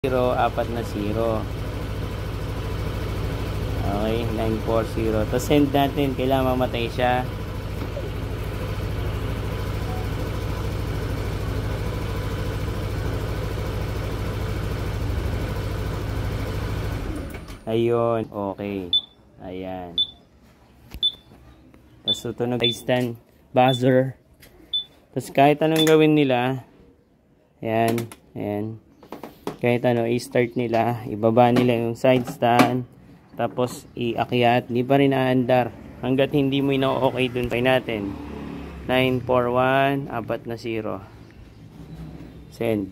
4 na 0. Okay, 940. Tapos send natin, kailangan mamatay siya. Ayun, okay. Ayan. Tapos tutunog stand buzzer. Tapos kahit anong gawin nila, ayan, ayan. Kahit ano, i-start nila, ibaba nila yung side stand, tapos iakyat, di pa rin aandar. Hanggat hindi mo ina-okay dun, try natin. 941, 4 na 0. Send.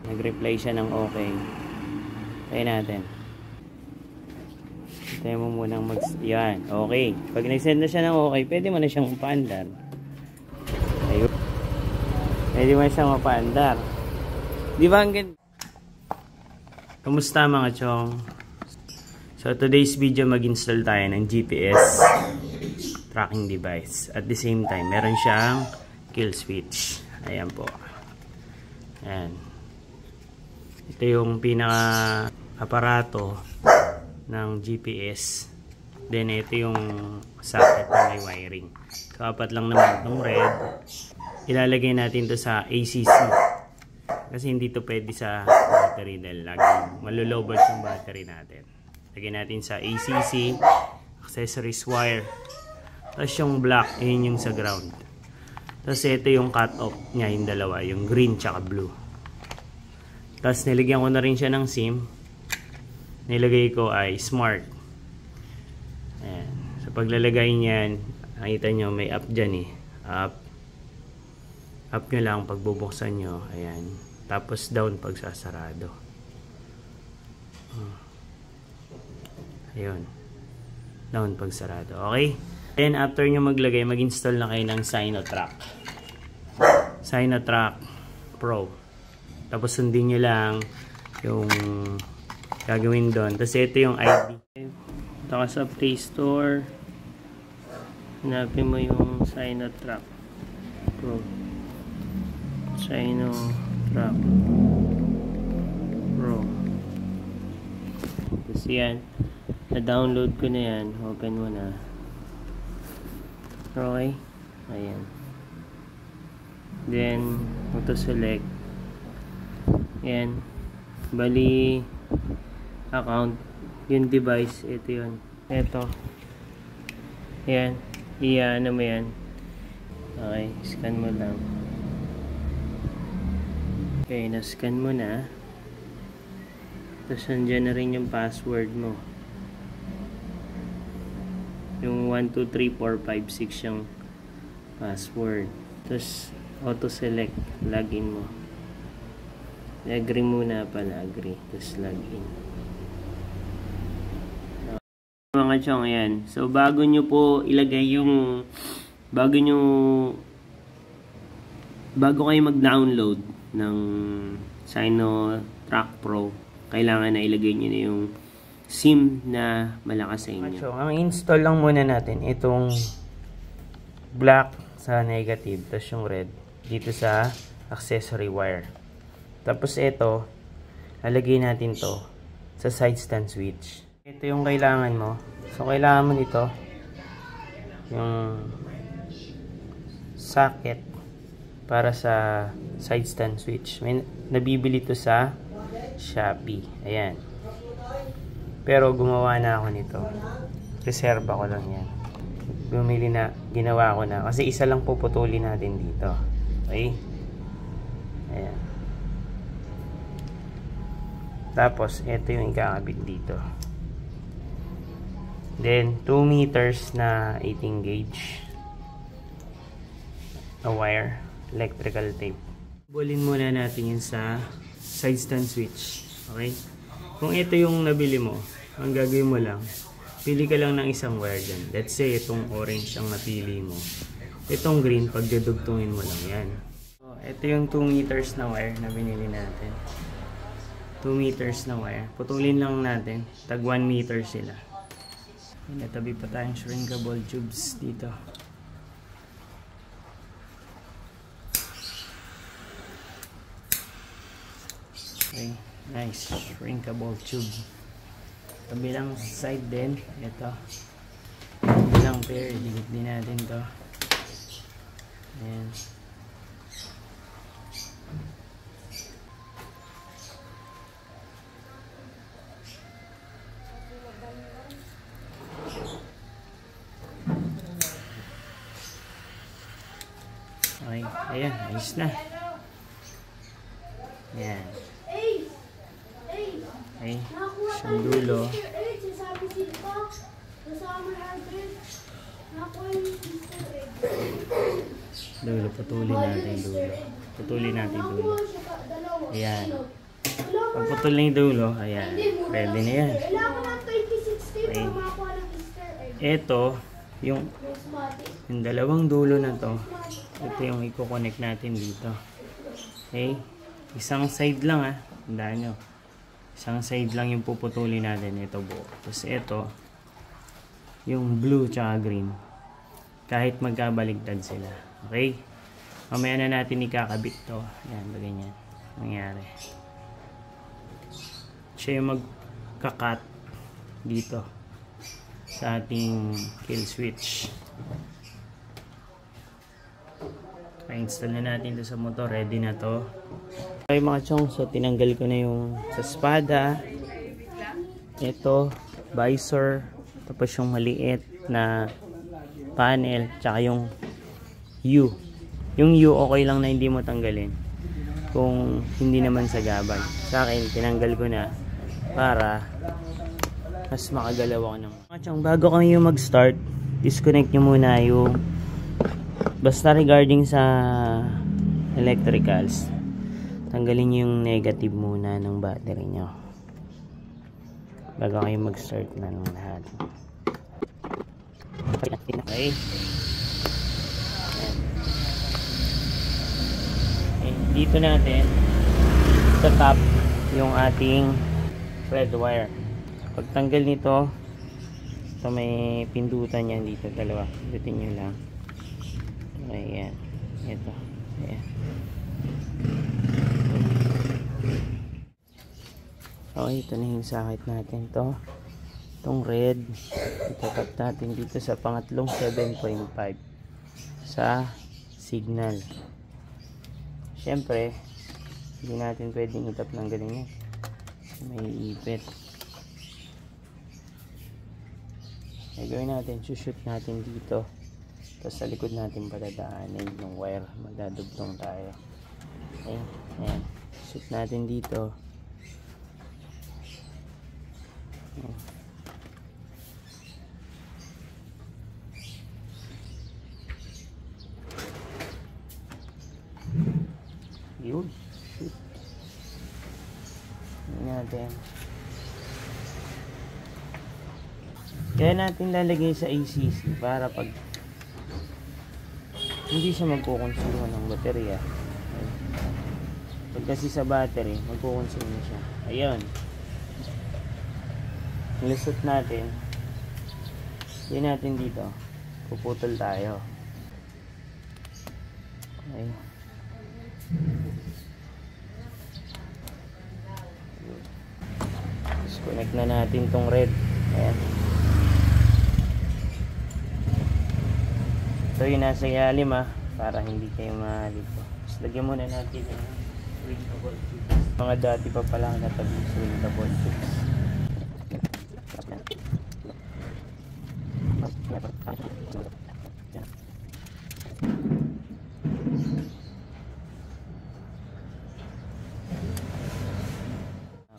Nag-reply siya ng okay. Try natin. Tayo mo munang yan, okay. Pag nag-send na siya ng okay, pwede mo na siyang mapaandar. Ayun. Pwede mo na siyang mapaandar. Di ba ang ganda? Kamusta mga chong? So today's video mag-install tayo ng GPS tracking device. At the same time, meron siyang kill switch. Ayan po. Ayan. Ito yung pinaka aparato ng GPS. Then ito yung socket na may wiring. So apat lang naman itong red. Ilalagay natin to sa ACC. Kasi hindi to pwede sa battery dahil laging malulobot yung battery natin. Lagyan natin sa ACC, accessories wire. Tapos yung black, yun yung sa ground. Tapos ito yung cut off niya, yung dalawa, yung green tsaka blue. Tapos nilagyan ko na rin siya ng SIM. Nilagay ko ay smart. Ayan. So paglalagay niyan, nakita nyo may up dyan eh. Up nyo lang pagbubuksan nyo. Ayan. Tapos down pag sasarado. Ayun. Down pag sarado. Okay? Then after nyo maglagay, mag-install na kayo ng Sinotrack. Sinotrack Pro. Tapos sundin nyo lang yung gagawin doon. Tapos ito yung ID. Ito ka sa Play Store. Hanapin mo yung Sinotrack Pro. Sinotrack Pro. Tapos yan. Na-download ko na yan. Open mo na. Okay. Ayan. Then, auto-select. Yan. Bali, account. Yung device. Ito yun. Ito. Yan. Ano mo yan. Okay. Scan mo lang. Okay, na-scan mo na. Tapos nandiyan na rin yung password mo. Yung 1, 2, 3, 4, 5, 6 yung password. Tapos auto-select. Login mo. Agree muna pala. Agree. Tapos login. Mga chong, ayan. So bago nyo po ilagay yung bago kayo mag-download ng Sinotrack Pro, kailangan na ilagay nyo na yung SIM na malakas sa inyo. So, ang install lang muna natin itong black sa negative, tapos yung red dito sa accessory wire. Tapos ito, lalagay natin to sa side stand switch. Ito yung kailangan mo. So, kailangan mo nito yung socket para sa side stand switch. May nabibili to sa Shopee. Ayan. Pero gumawa na ako nito. Reserva ko lang yan. Ginawa ko na. Kasi isa lang puputulin natin dito. Okay? Ayan. Tapos, ito yung ikakabit dito. Then, 2 meters na 18 gauge na wire. Electrical tape. Bulin muna natin yun sa side stand switch. Okay? Kung ito yung nabili mo, ang gagawin mo lang, pili ka lang ng isang wire dyan. Let's say, itong orange ang napili mo. Itong green, pag dudugtungin mo lang yan. So, ito yung 2 meters na wire na binili natin. 2 meters na wire. Putulin lang natin. Tag 1 meter sila. Natabi pa tayong shrinkable tubes dito. Okay, nice. Shrinkable tube. Kabilang side din, ito. Kabilang pair, dikit din natin to. Ayan. Okay, ayan, ayos na. Ayan. Okay, siyang dulo. Dulo, putulin natin dulo. Putulin natin dulo. Ayan. Pag putol na yung dulo, ayan. Ready na yan. Okay. Ito, yung dalawang dulo na to, ito yung i-connect natin dito. Okay? Isang side lang ha. Tandaan nyo. Isang side lang yung puputulin natin. Ito buo. Tapos ito, yung blue tsaka green. Kahit magkabaligtad sila. Okay? Mamaya na natin ikakabit to. Ayan, ganyan. Nangyari. Siya yung magkakat dito sa ating kill switch. Pa-install na natin ito sa motor. Ready na to. Okay mga chong, so tinanggal ko na yung sa espada. Ito, visor. Tapos yung maliit na panel. Tsaka yung U. Yung U okay lang na hindi mo tanggalin. Kung hindi naman sa gabay. Sa akin, tinanggal ko na para mas makagalaw ako ng mga chong. Bago kayo mag-start, disconnect nyo muna yung basta regarding sa electricals, tanggalin nyo yung negative muna ng battery nyo bago kayo mag-start na ng lahat. Okay. Okay, dito natin sa top yung ating red wire. Pag tanggal nito, ito may pindutan yan dito, dalawa. Pindutin nyo lang. Ayan. Ito. Ayan. Okay, ito na yung sakit natin to. Itong red, itatap natin dito sa pangatlong 7.5 sa signal. Siyempre, hindi natin pwedeng itap ng ganyan. May ipit. Gagawin natin, shoot natin dito. Tapos sa likod natin patadaanin yung wire, magdadugtong tayo. Okay, ayan, shoot natin dito. Yun, shoot. Ayan natin. Kaya natin lalagay sa ACC para pag hindi siya magkukonsumo ng baterya. Pag kasi sa battery, magkukonsumo siya. Ayun. Nilusot natin. Yan natin dito. Puputol tayo. Okay. Disconnect na natin tong red. Ayan. Ito yung nasa ilalim para hindi kayo malito. Tapos lagyan muna natin yung swingable tubes. Mga dati pa pala natabi swingable tubes.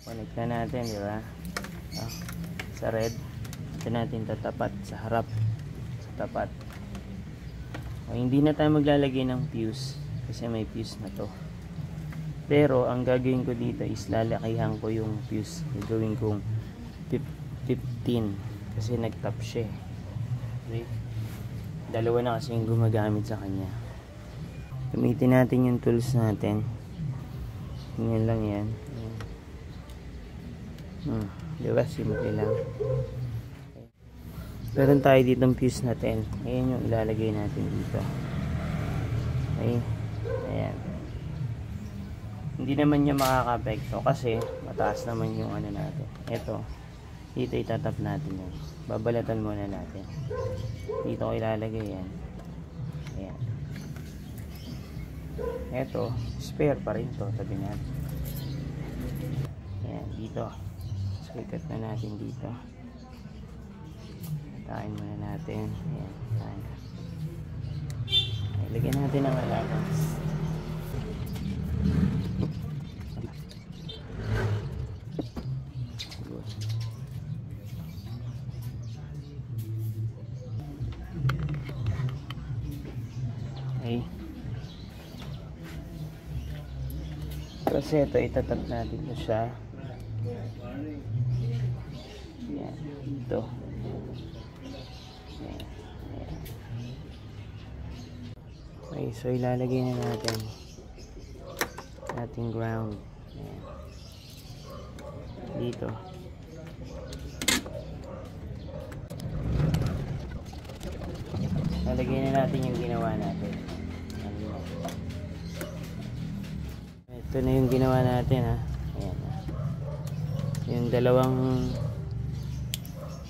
Connect na natin, di ba? Sa red, ito natin tatapat sa harap, sa tapat. Hindi na tayo maglalagay ng fuse kasi may fuse na to. Pero ang gagawin ko dito is lalakihan ko yung fuse. Gagawin kong 15 kasi nag-top siya. Okay? Dalawa na kasi yung gumagamit sa kanya. Gamitin natin yung tools natin. Ganyan lang yan. Diba? Simple lang. Meron tayo dito ng fuse natin. Ayan yung ilalagay natin dito. Okay. Ayan. Hindi naman niya makaka-apekto kasi mataas naman yung ano natin. Ito, dito itatap natin yan. Babalatan muna natin. Dito ko ilalagay yan. Ayan. Ito, spare pa rin to, sabi natin. Ayan, dito. So, ikat na natin dito. Tayin muna natin. Ayan, tayin. Lagyan natin ang allowance. Okay. Kasi ito, itatap natin ito siya. Ayan, dito. Ayan, ayan. Okay, so ilalagay na natin ating ground. Ayan. Dito. Ilalagay na natin yung ginawa natin. Ito na yung ginawa natin, ha. Ayan, ha. Yung dalawang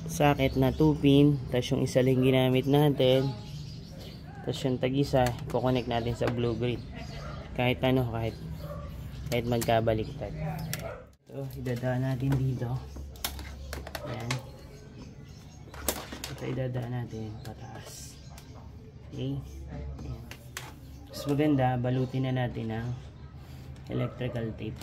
socket na 2-pin, tapos yung isa lang ginamit natin, tapos yung tag-isa kukonek natin sa blue grid kahit ano, kahit magkabaliktad. Ito, idadaan natin dito. Ayan. Ito idadaan natin pataas. Okay. Ayan. Mas maganda, balutin na natin ng electrical tape.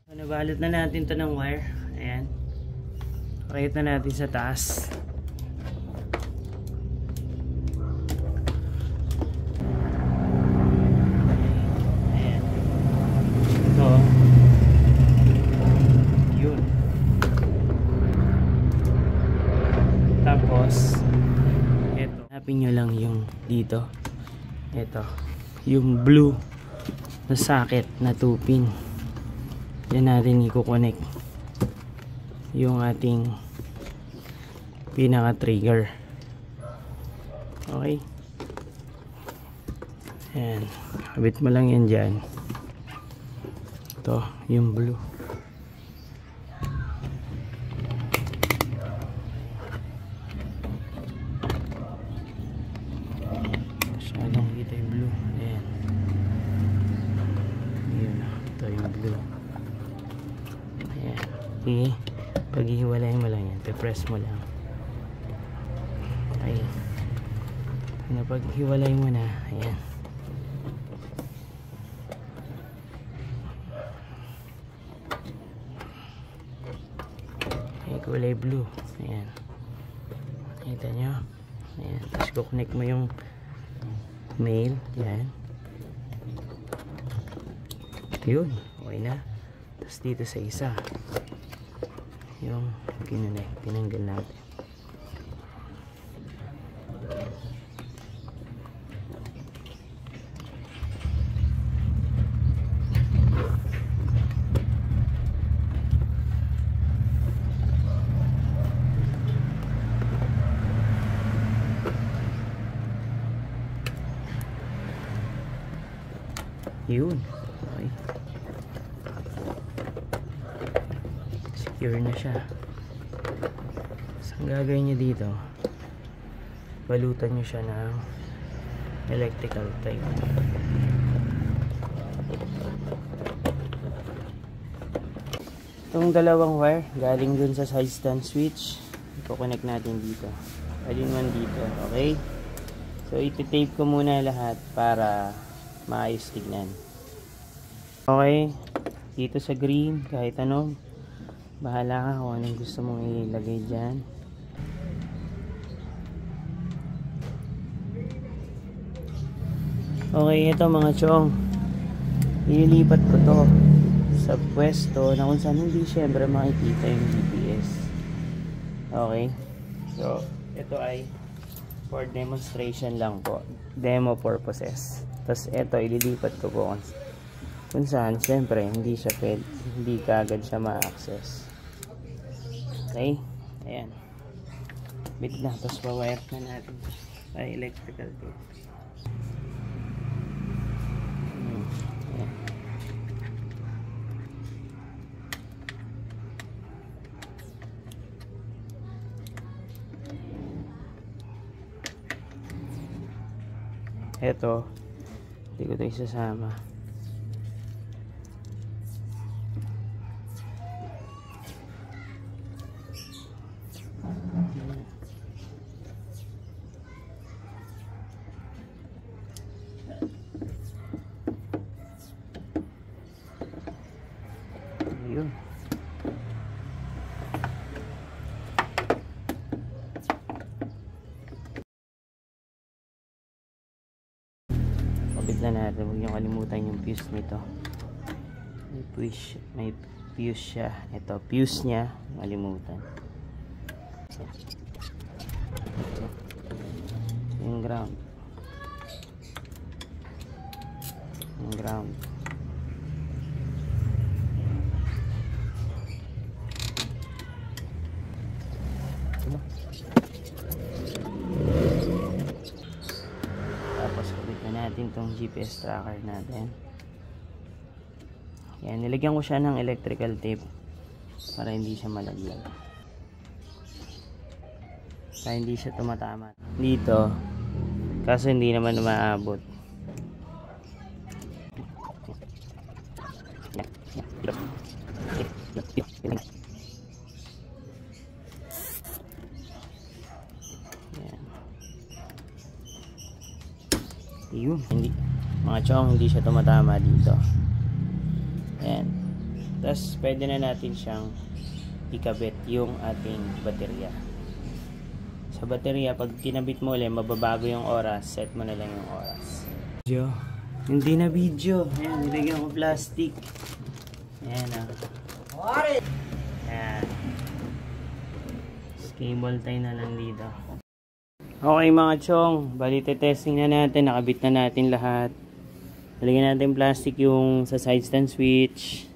So, nabalot na natin to ng wire. Ayan. Pakit na natin sa taas. Ayan. Ito. Yun. Tapos ito. Hanapin nyo lang yung dito. Ito. Yung blue na socket na 2-pin. Yan natin i-connect yung ating pinaka trigger. Okay, ayan, kabit mo lang yan dyan. Ito yung blue. Masyadong kita yung blue. Ayan, ito yung blue. Ayan. Okay. Paghihiwalay mo lang yan. Pe-press mo lang. Okay. Ano, paghiwalay mo na. Ayan. Okay, kulay blue. Ayan. Kita nyo. Ayan. Tapos kukonek mo yung male. Ayan. Yun, okay na. Tapos dito sa isa yung kinunik, tinanggal natin. Yun, okay. Secure na siya. So, ang gagawin nyo dito, balutan nyo siya ng electrical tape. Itong dalawang wire galing dun sa side stand switch, i-connect natin dito. Alin man dito, okay? So iti-tape ko muna lahat para maayos tignan. Okay, dito sa green, kahit ano, bahala ka kung anong gusto mong ilagay dyan. Okay, ito mga chong, ililipat ko to sa pwesto na kung saan hindi syempre makikita yung GPS. Okay, so ito ay for demonstration lang po, demo purposes. Tapos ito ililipat ko po kung saan syempre hindi siya hindi kaagad siya ma-access. Okay, ayan, bit na. Tapos pa-wire na natin ay electrical tape. Ayan. Eto, hindi ko ito isasama. Ayun. Kabit na natin. Huwag niyong kalimutan yung fuse nito. May fuse siya. Ito, fuse niya. Kalimutan. Yung ground. Yung ground. Tapos kabit na natin tong GPS tracker natin. Yan, nilagyan ko siya ng electrical tape para hindi siya malaglag, para hindi siya tumatama dito, kaso hindi naman maabot. Yun, hindi, mga chong, hindi siya tumatama dito. Ayan. Tapos pwede na natin siyang ikabit yung ating baterya. Sa baterya, pag kinabit mo ulit, mababago yung oras. Set mo na lang yung oras. Video. Hindi na video. Ayan, nilagyan ko plastic. Ayan ah. Ayan. Cable tie na lang dito. Okay mga chong, bali testing na natin, nakabit na natin lahat. Lagyan natin plastic yung sa side stand switch.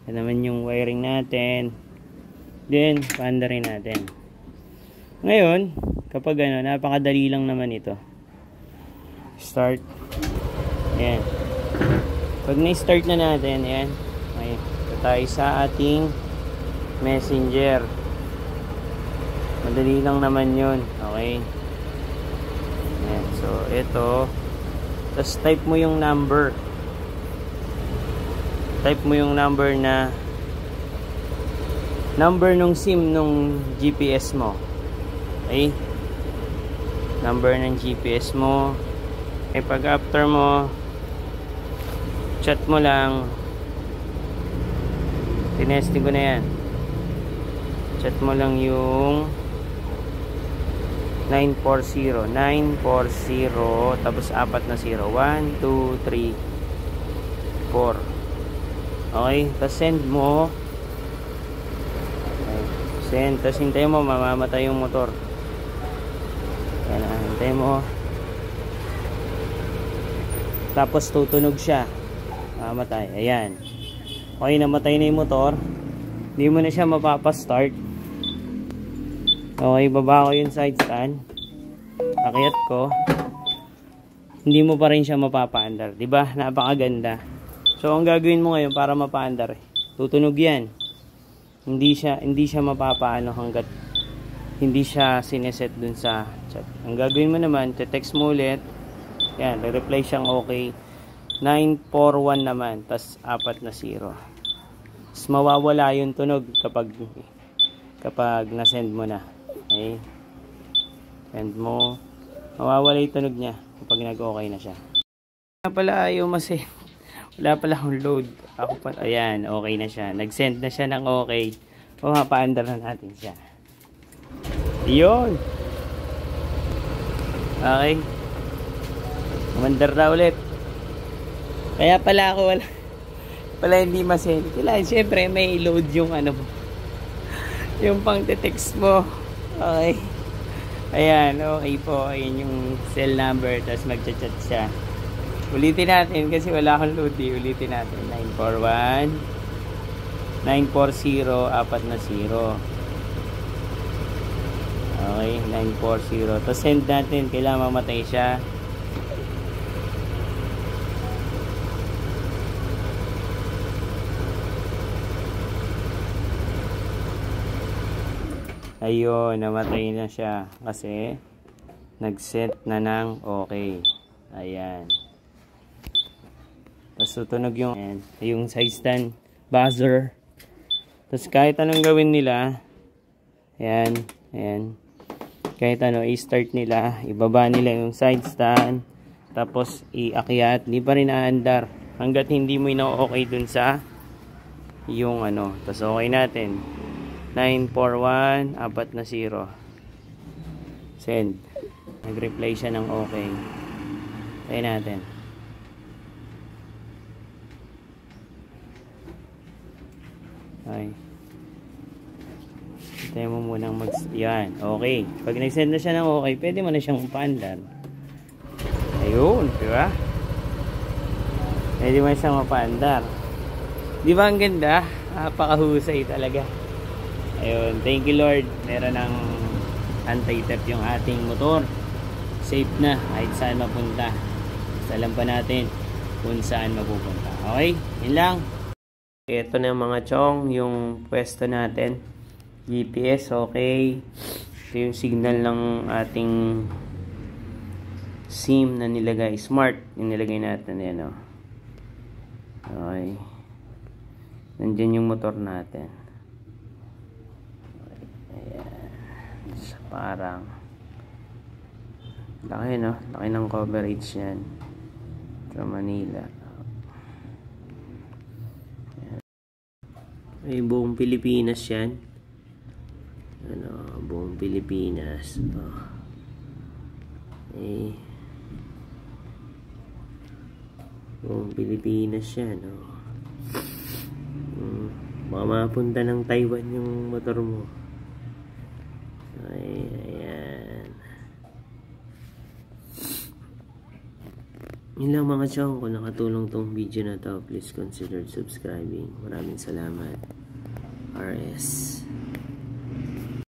Yan naman yung wiring natin. Then, paanda rin natin. Ngayon, kapag ano, napakadali lang naman ito. Start. Ayan. Pag na-start na natin, ayan. Okay, ito tayo sa ating messenger. Madali lang naman yun. Okay. Ayan, so ito, tapos type mo yung number, na number nung SIM nung GPS mo. Okay, number ng GPS mo. Okay, pag after mo, chat mo lang, tinesting ko na yan, chat mo lang yung 940 tapos 4 na 0, 1, 2, 3, 4. Okay, tapos send mo. Okay, send, tapos hintay mo, mamamatay yung motor. Yan na, hintay mo, tapos tutunog siya, mamamatay. Ayan, okay, namatay na yung motor. Hindi mo na siya mapapastart. Okay, baba ko yung side stand, akyat ko, hindi mo pa rin siya mapapaandar, diba? Napakaganda. So ang gagawin mo ngayon para mapaandar, tutunog yan. Hindi siya mapapaano hanggat hindi siya sineset dun sa chat. Ang gagawin mo naman, te-text mo ulit, yan, re-reply siyang okay, 941 naman, tas 4 na 0. Tapos mawawala yung tunog kapag na-send mo na. Okay, send mo, mawawala yung tunog niya kapag nag-okay na siya. Wala pala ayaw masend, wala pala akong load. Ako pa, ayan, okay na siya, nag-send na siya ng okay. Mapaandar na natin siya. Yun, okay, umandar na ulit. Kaya pala ako wala hindi masend. Kailangan syempre may load yung ano mo, yung pang text mo. Okay, ayan, okay po, ayan yung cell number, tapos magchat-chat siya. Ulitin natin kasi wala akong load eh. Ulitin natin, 941 940 4 na 0. Okay, 940, tapos send natin, kailangan mamatay siya. Ayun, namatay na siya kasi nag-set na ng okay. Ayan. Tapos tutunog yung side stand, buzzer. Tapos kahit anong gawin nila, ayan, ayan. Kahit ano, i-start nila, ibaba nila yung side stand, tapos iakyat, hindi pa rin aandar. Hanggat hindi mo ina-okay dun sa yung ano. Tapos okay natin. 941, 4 na 0. Send. Nag-reply siya ng okay. Try natin. Okay. Tayo mo munang yan. Okay. Pag nag-send na siya ng okay, pwede mo na siyang upaandar. Ayun. Diba? Pwede mo siyang mapaandar. Di ba ang ganda? Napakahusay talaga. Ayun. Thank you Lord. Meron ng anti-theft yung ating motor. Safe na kahit saan mapunta. Basta alam pa natin kung saan mapupunta. Okay? Yun lang. Ito na mga chong, yung pwesto natin. GPS, okay. Ito yung signal ng ating SIM na nilagay. Smart, yung nilagay natin. Yan, oh. Okay. Nandiyan yung motor natin. Ayan. Parang laki, no? Laki ng coverage yan. Sa Manila. Ay, buong Pilipinas yan. Ano, buong Pilipinas. Oh. Eh. Buong Pilipinas yan, oh. Baka mapunta ng Taiwan yung motor mo. Ay, ayan. Yun lang mga chong, kung nakatulong tong video na to, please consider subscribing. Maraming salamat. RS.